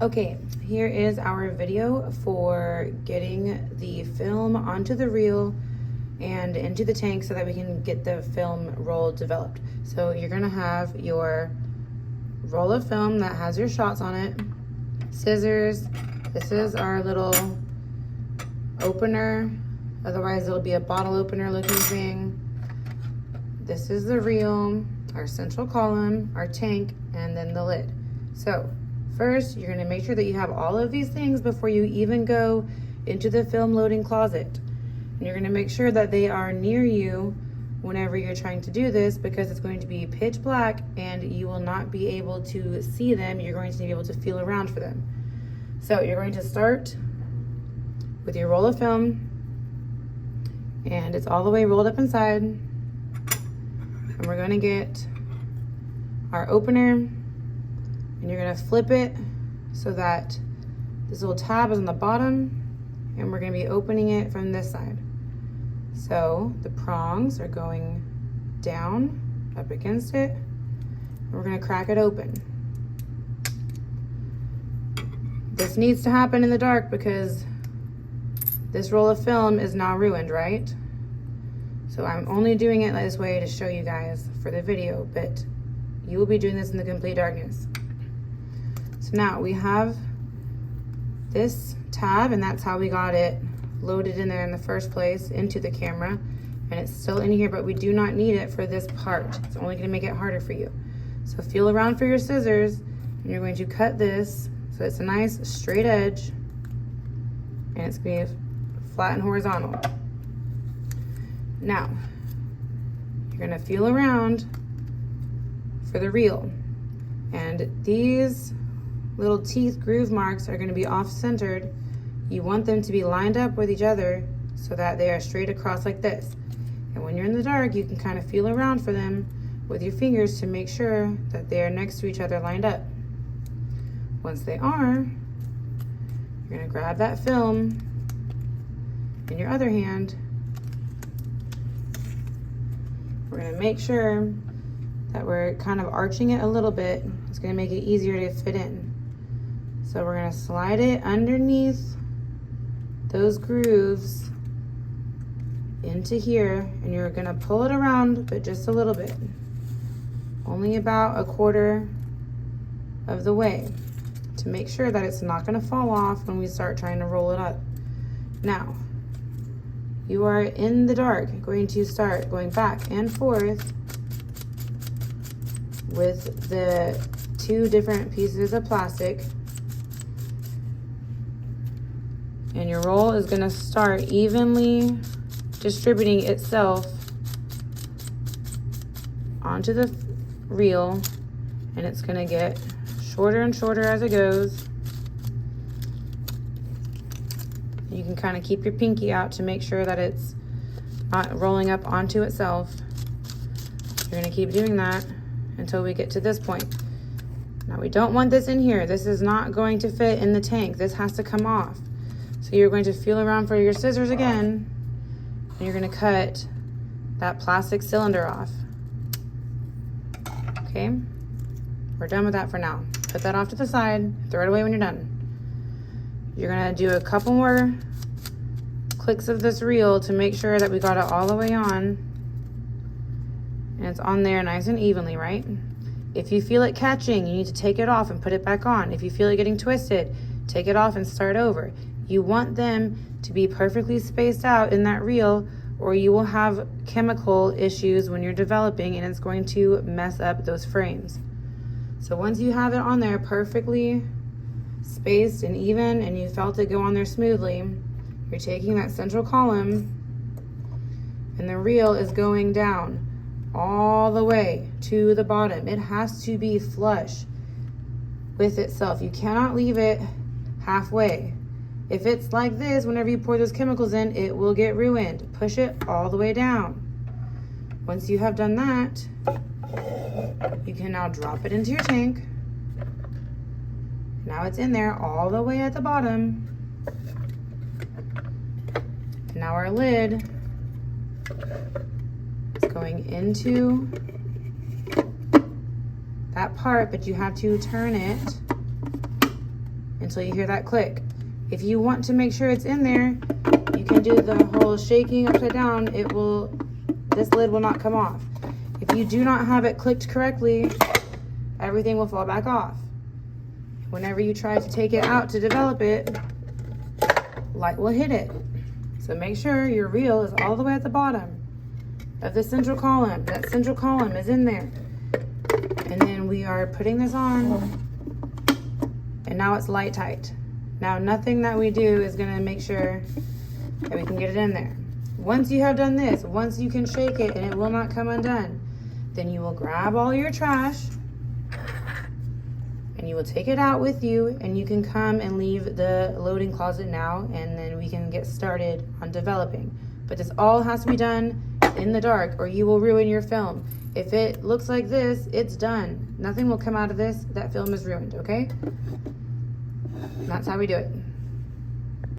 Okay, here is our video for getting the film onto the reel and into the tank so that we can get the film roll developed. So you're gonna have your roll of film that has your shots on it, scissors. This is our little opener, otherwise it'll be a bottle opener looking thing. This is the reel, our central column, our tank, and then the lid. So first, you're gonna make sure that you have all of these things before you even go into the film loading closet. And you're gonna make sure that they are near you whenever you're trying to do this, because it's going to be pitch black and you will not be able to see them. You're going to be able to feel around for them. So you're going to start with your roll of film, and it's all the way rolled up inside. And we're gonna get our opener, and you're gonna flip it so that this little tab is on the bottom, and we're gonna be opening it from this side. So the prongs are going down up against it, and we're gonna crack it open. This needs to happen in the dark because this roll of film is now ruined, right? So I'm only doing it this way to show you guys for the video, but you will be doing this in the complete darkness. So now we have this tab, and that's how we got it loaded in there in the first place into the camera, and it's still in here, but we do not need it for this part. It's only going to make it harder for you. So feel around for your scissors, and you're going to cut this so it's a nice straight edge, and it's going to be flat and horizontal. Now you're going to feel around for the reel, and these little teeth groove marks are going to be off-centered. You want them to be lined up with each other so that they are straight across like this. And when you're in the dark, you can kind of feel around for them with your fingers to make sure that they are next to each other, lined up. Once they are, you're going to grab that film in your other hand. We're going to make sure that we're kind of arching it a little bit. It's going to make it easier to fit in. So we're going to slide it underneath those grooves into here, and you're going to pull it around, but just a little bit, only about a quarter of the way, to make sure that it's not going to fall off when we start trying to roll it up. Now you are in the dark going to start going back and forth with the two different pieces of plastic, and your roll is going to start evenly distributing itself onto the reel, and it's going to get shorter and shorter as it goes. You can kind of keep your pinky out to make sure that it's not rolling up onto itself. You're going to keep doing that until we get to this point. Now we don't want this in here. This is not going to fit in the tank. This has to come off. So you're going to feel around for your scissors again, and you're going to cut that plastic cylinder off. Okay, we're done with that for now. Put that off to the side, throw it away when you're done. You're going to do a couple more clicks of this reel to make sure that we got it all the way on, and it's on there nice and evenly, right? If you feel it catching, you need to take it off and put it back on. If you feel it getting twisted, take it off and start over. You want them to be perfectly spaced out in that reel, or you will have chemical issues when you're developing, and it's going to mess up those frames. So once you have it on there perfectly spaced and even, and you felt it go on there smoothly, you're taking that central column, and the reel is going down all the way to the bottom. It has to be flush with itself. You cannot leave it halfway. If it's like this, whenever you pour those chemicals in, it will get ruined. Push it all the way down. Once you have done that, you can now drop it into your tank. Now it's in there all the way at the bottom. And now our lid is going into that part, but you have to turn it until you hear that click. If you want to make sure it's in there, you can do the whole shaking upside down. This lid will not come off. If you do not have it clicked correctly, everything will fall back off. Whenever you try to take it out to develop it, light will hit it. So make sure your reel is all the way at the bottom of the central column. That central column is in there. And then we are putting this on, and now it's light tight. Now nothing that we do is gonna make sure that we can get it in there. Once you have done this, once you can shake it and it will not come undone, then you will grab all your trash and you will take it out with you, and you can come and leave the loading closet now, and then we can get started on developing. But this all has to be done in the dark or you will ruin your film. If it looks like this, it's done. Nothing will come out of this. That film is ruined, okay? And that's how we do it.